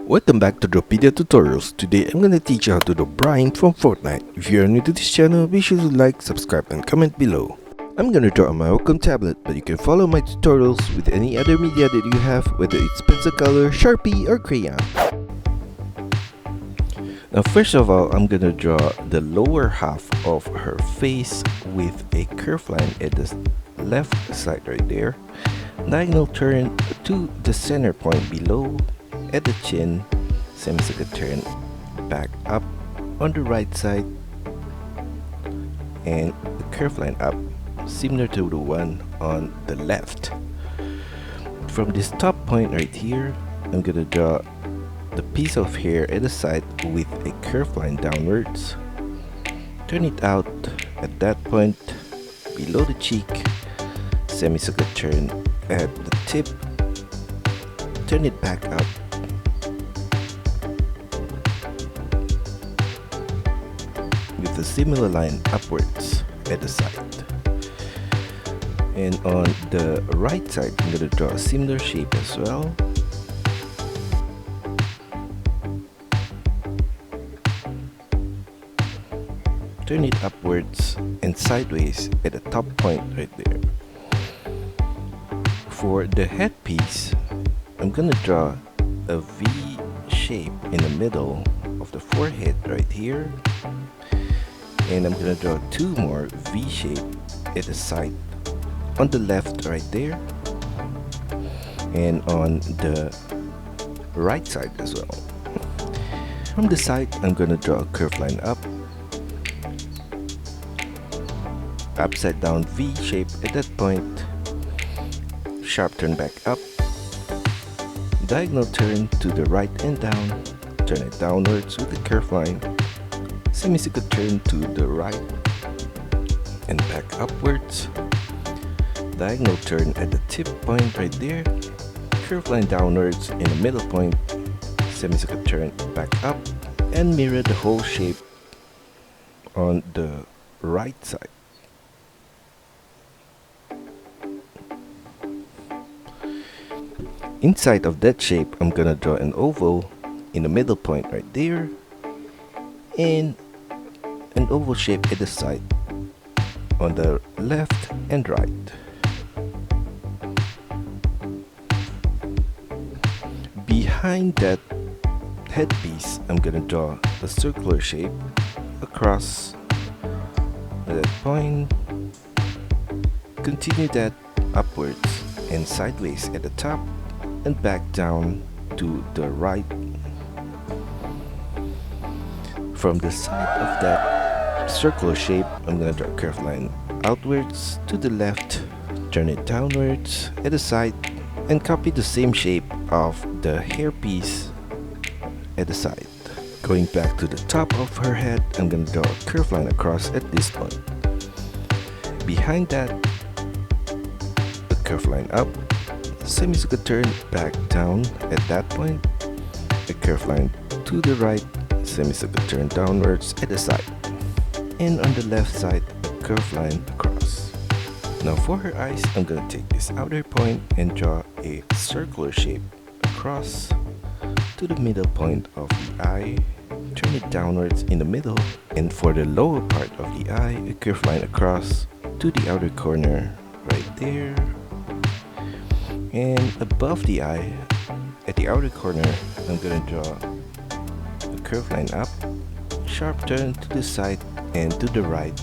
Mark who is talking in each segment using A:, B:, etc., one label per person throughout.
A: Welcome back to DRAWPEDIA tutorials. Today I'm gonna teach you how to do Bryne from Fortnite. If you are new to this channel, be sure to like, subscribe and comment below. I'm gonna draw on my Wacom tablet, but you can follow my tutorials with any other media that you have, whether it's pencil color, Sharpie or crayon. Now first of all, I'm gonna draw the lower half of her face with a curved line at the left side right there. Diagonal turn to the center point below at the chin, semicircle turn back up on the right side, and the curved line up similar to the one on the left. From this top point right here, I'm gonna draw the piece of hair at the side with a curved line downwards. Turn it out at that point below the cheek, semicircle turn at the tip, turn it back up with a similar line upwards at the side. And on the right side, I'm going to draw a similar shape as well. Turn it upwards and sideways at the top point right there. For the headpiece, I'm gonna draw a V shape in the middle of the forehead right here, and I'm gonna draw two more V shape at the side on the left right there and on the right side as well. From the side, I'm gonna draw a curved line up, upside down V shape at that point, sharp turn back up, diagonal turn to the right and down, turn it downwards with the curved line, semicircle turn to the right and back upwards, diagonal turn at the tip point right there, curved line downwards in the middle point, semicircle turn back up, and mirror the whole shape on the right side. Inside of that shape, I'm gonna draw an oval in the middle point right there and an oval shape at the side on the left and right. Behind that headpiece, I'm gonna draw a circular shape across that point. Continue that upwards and sideways at the top and back down to the right. From the side of that circular shape, I'm gonna draw a curved line outwards to the left, turn it downwards at the side, and copy the same shape of the hairpiece at the side. Going back to the top of her head, I'm gonna draw a curved line across at this point. Behind that, a curved line up, semicircle turn back down at that point, a curved line to the right, semicircle turn downwards at the side, and on the left side, a curved line across. Now for her eyes, I'm gonna take this outer point and draw a circular shape across to the middle point of the eye, turn it downwards in the middle, and for the lower part of the eye, a curved line across to the outer corner right there. And above the eye, at the outer corner, I'm gonna draw a curved line up, sharp turn to the side and to the right.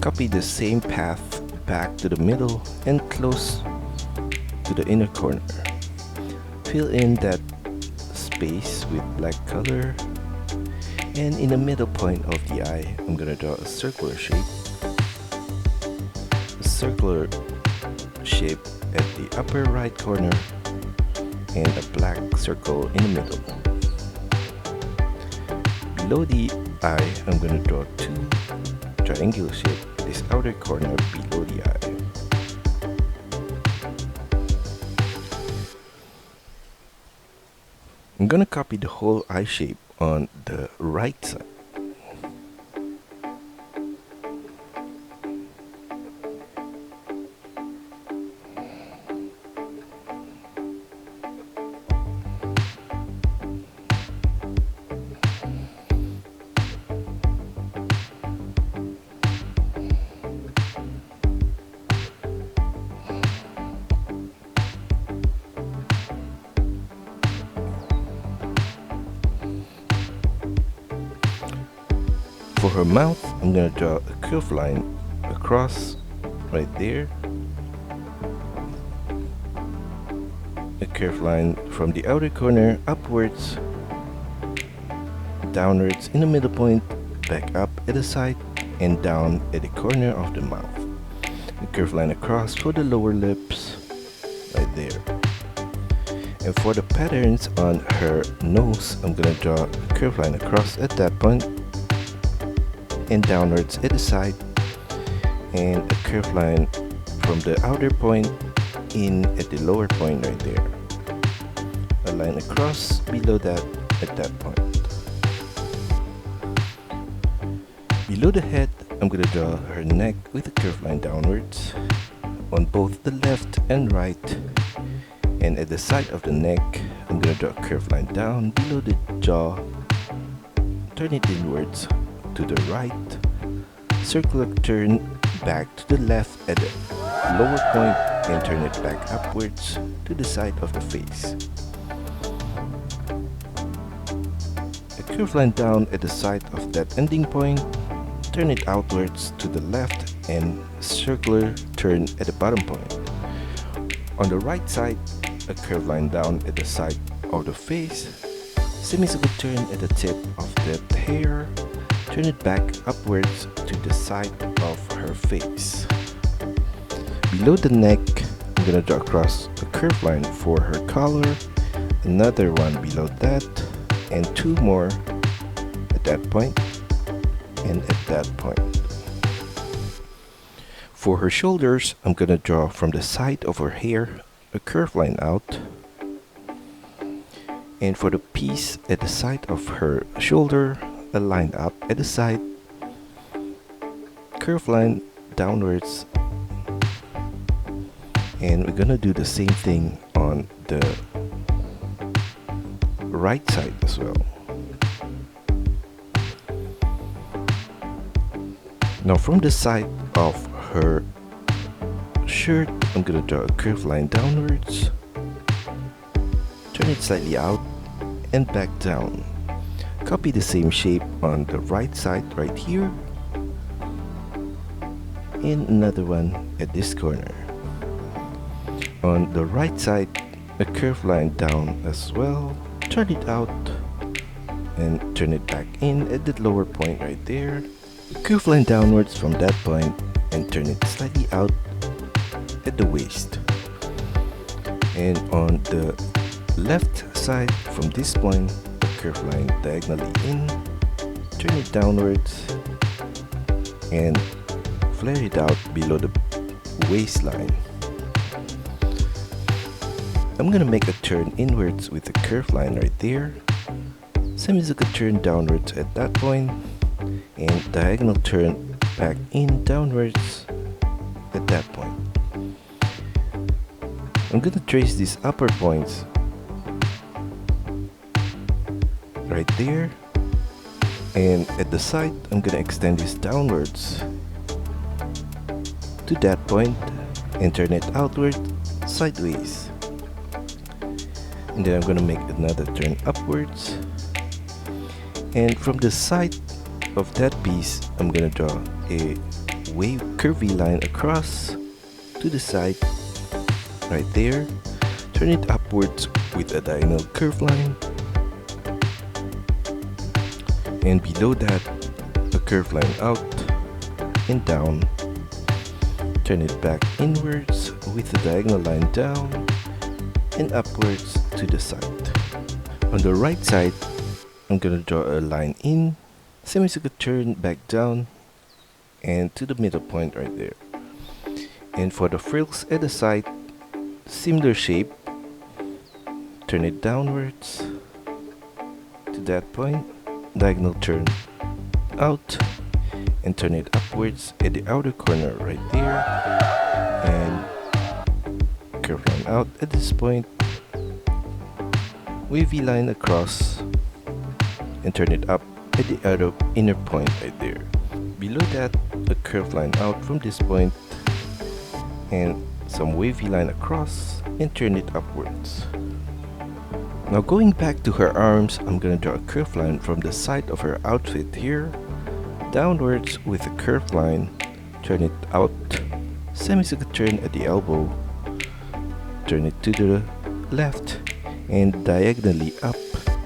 A: Copy the same path back to the middle and close to the inner corner. Fill in that space with black color, and in the middle point of the eye, I'm gonna draw a circular shape. At the upper right corner and a black circle in the middle. Below the eye, I'm going to draw two triangular shapes at this outer corner below the eye. I'm going to copy the whole eye shape on the right side. For her mouth, I'm gonna draw a curved line across right there. A curved line from the outer corner upwards, downwards in the middle point, back up at the side, and down at the corner of the mouth. A curved line across for the lower lips, right there. And for the patterns on her nose, I'm gonna draw a curved line across at that point, and downwards at the side, and a curved line from the outer point in at the lower point right there. A line across below that at that point. Below the head, I'm gonna draw her neck with a curved line downwards on both the left and right. And at the side of the neck, I'm gonna draw a curved line down below the jaw, turn it inwards to the right, circular turn back to the left at the lower point, and turn it back upwards to the side of the face. A curved line down at the side of that ending point, turn it outwards to the left, and circular turn at the bottom point. On the right side, a curved line down at the side of the face, semicircle turn at the tip of the hair, turn it back upwards to the side of her face. Below the neck, I'm gonna draw across a curved line for her collar, another one below that, and two more at that point and at that point. For her shoulders, I'm gonna draw from the side of her hair a curved line out, and for the piece at the side of her shoulder, a line up at the side, curved line downwards, and we're gonna do the same thing on the right side as well. Now from the side of her shirt, I'm gonna draw a curved line downwards, turn it slightly out and back down. Copy the same shape on the right side right here, and another one at this corner. On the right side, a curved line down as well, turn it out and turn it back in at the lower point right there. Curved line downwards from that point and turn it slightly out at the waist. And on the left side from this point, a curved line diagonally in, turn it downwards and flare it out below the waistline. I'm gonna make a turn inwards with a curved line right there, semicircle turn downwards at that point, and diagonal turn back in downwards at that point. I'm gonna trace these upper points right there, and at the side I'm gonna extend this downwards to that point and turn it outward sideways. And then I'm gonna make another turn upwards, and from the side of that piece I'm gonna draw a wave curvy line across to the side right there, turn it upwards with a diagonal curve line, and below that a curved line out and down, turn it back inwards with a diagonal line down and upwards to the side. On the right side, I'm gonna draw a line in, semicircle turn back down and to the middle point right there. And for the frills at the side, similar shape, turn it downwards to that point, diagonal turn out and turn it upwards at the outer corner right there, and curve line out at this point, wavy line across and turn it up at the other inner point right there. Below that, a curved line out from this point and some wavy line across and turn it upwards. Now going back to her arms, I'm gonna draw a curved line from the side of her outfit here, downwards with a curved line, turn it out, semicircle turn at the elbow, turn it to the left, and diagonally up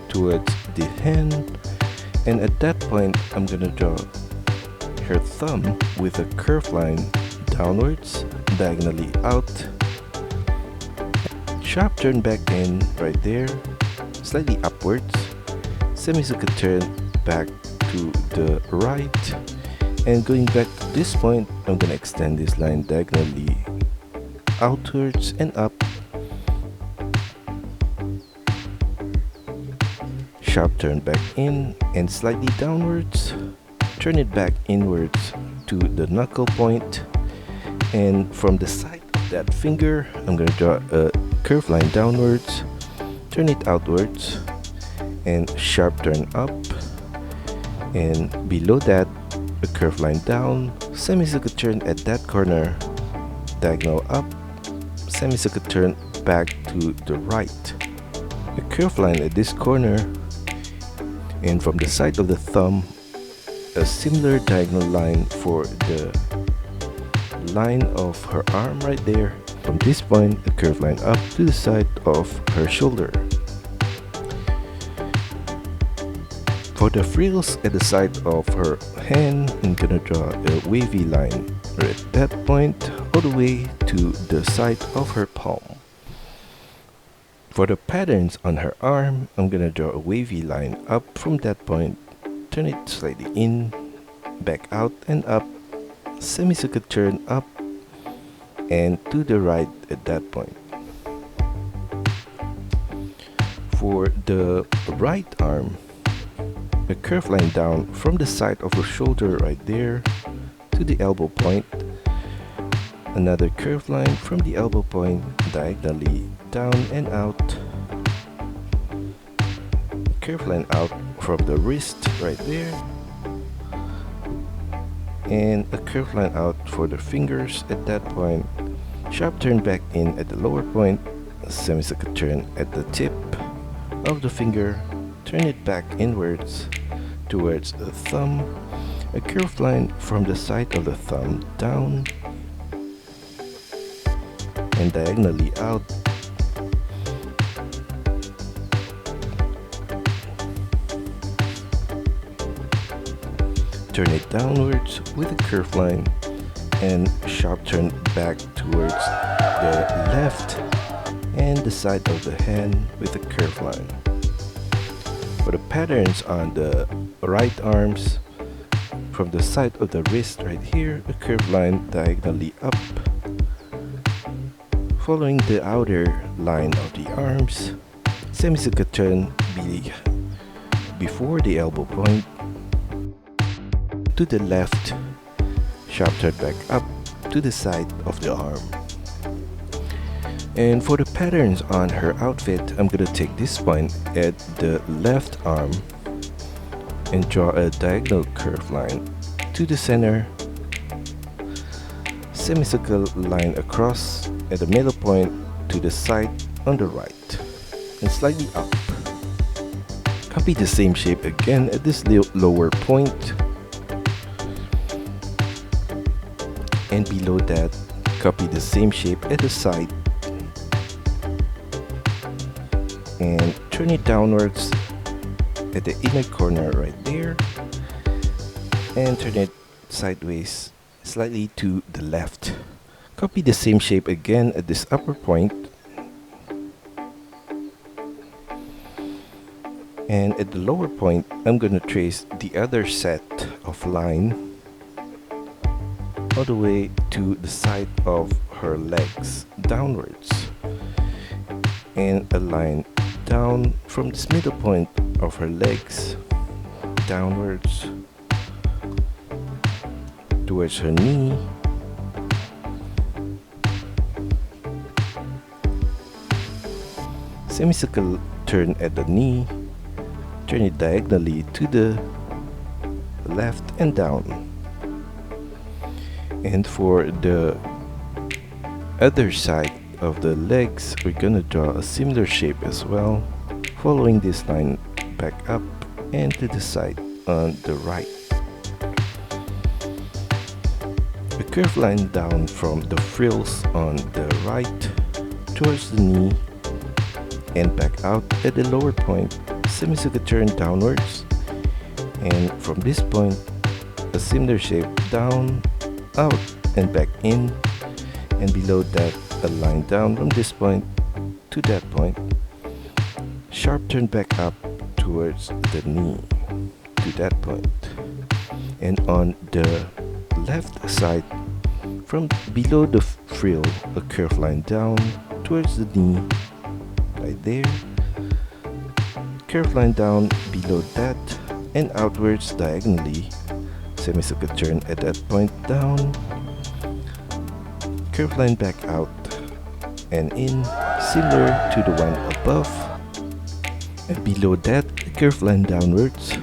A: towards the hand. And at that point, I'm gonna draw her thumb with a curved line downwards, diagonally out, sharp turn back in right there, slightly upwards, semicircle turn back to the right, and going back to this point, I'm gonna extend this line diagonally outwards and up, sharp turn back in and slightly downwards, turn it back inwards to the knuckle point, and from the side of that finger I'm going to draw a curved line downwards, turn it outwards, and sharp turn up, and below that a curved line down, semicircle turn at that corner, diagonal up, semicircle turn back to the right, a curved line at this corner, and from the side of the thumb a similar diagonal line for the line of her arm right there. From this point, a curved line up to the side of her shoulder. For the frills at the side of her hand, I'm gonna draw a wavy line right at that point all the way to the side of her palm. For the patterns on her arm, I'm gonna draw a wavy line up from that point, turn it slightly in, back out and up, semicircle turn up and to the right at that point. For the right arm, a curved line down from the side of her shoulder right there to the elbow point, another curved line from the elbow point diagonally down and out, curved line out from the wrist right there, and a curved line out for the fingers at that point, sharp turn back in at the lower point, a semicircle turn at the tip of the finger, turn it back inwards towards the thumb, a curved line from the side of the thumb down and diagonally out, turn it downwards with a curved line and sharp turn back towards the left and the side of the hand with a curved line. For the patterns on the right arms, from the side of the wrist right here, a curved line diagonally up, following the outer line of the arms, semicircle turn before the elbow point, to the left, sharp turn back up to the side of the arm. And for the patterns on her outfit, I'm gonna take this point at the left arm and draw a diagonal curved line to the center, semicircle line across at the middle point to the side on the right and slightly up. Copy the same shape again at this lower point, and below that copy the same shape at the side and turn it downwards at the inner corner right there and turn it sideways slightly to the left. Copy the same shape again at this upper point, and at the lower point I'm gonna trace the other set of line all the way to the side of her legs downwards, and a line down from this middle point of her legs downwards towards her knee, semicircle turn at the knee, turn it diagonally to the left and down. And for the other side of the legs, we're gonna draw a similar shape as well, following this line back up and to the side on the right. A curved line down from the frills on the right towards the knee and back out at the lower point, semicircle turn downwards, and from this point a similar shape down, out and back in, and below that a line down from this point to that point, sharp turn back up towards the knee to that point, and on the left side from below the frill a curved line down towards the knee right there, curved line down below that and outwards diagonally, semicircle turn at that point down, curved line back out and in, similar to the one above, and below that curved line downwards,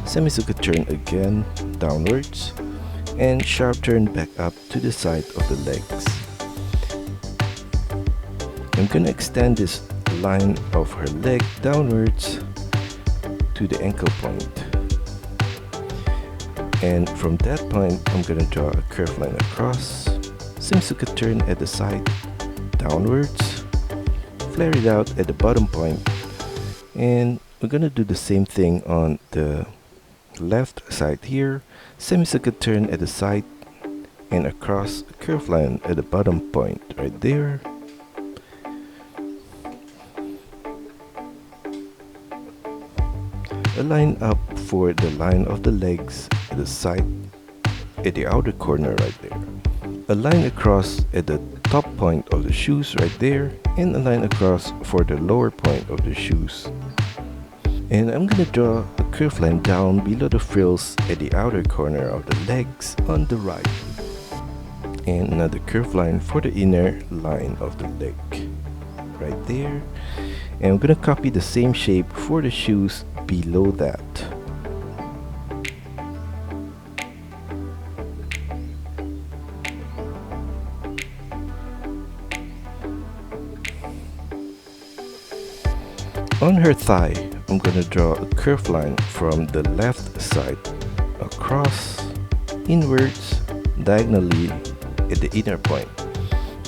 A: semicircle turn again downwards, and sharp turn back up to the side of the legs. I'm gonna extend this line of her leg downwards to the ankle point, and from that point I'm gonna draw a curved line across, semicircle turn at the side downwards, flare it out at the bottom point, and we're gonna do the same thing on the left side here, semicircle turn at the side and across, a curved line at the bottom point right there. A line up for the line of the legs at the side at the outer corner right there. A line across at the top point of the shoes right there, and a line across for the lower point of the shoes. And I'm gonna draw a curved line down below the frills at the outer corner of the legs on the right, and another curved line for the inner line of the leg right there. And I'm gonna copy the same shape for the shoes below that. On her thigh, I'm gonna draw a curved line from the left side across, inwards, diagonally at the inner point.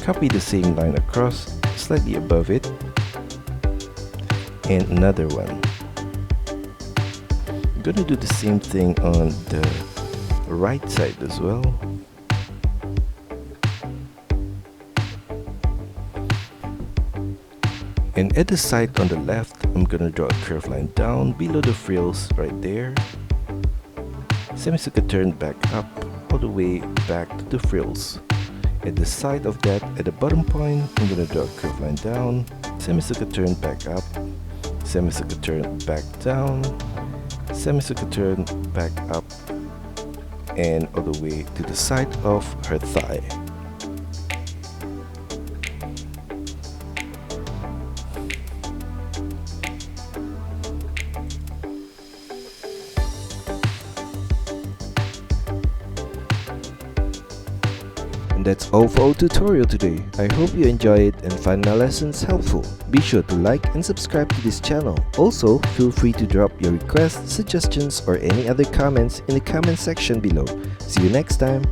A: Copy the same line across, slightly above it, and another one. I'm gonna do the same thing on the right side as well. And at the side on the left, I'm gonna draw a curved line down below the frills right there, semicircle turn back up all the way back to the frills. At the side of that, at the bottom point, I'm gonna draw a curved line down, semicircle turn back up, semicircle turn back down, semicircle turn back up, and all the way to the side of her thigh. And that's all for our tutorial today. I hope you enjoy it and find my lessons helpful. Be sure to like and subscribe to this channel. Also, feel free to drop your requests, suggestions, or any other comments in the comment section below. See you next time!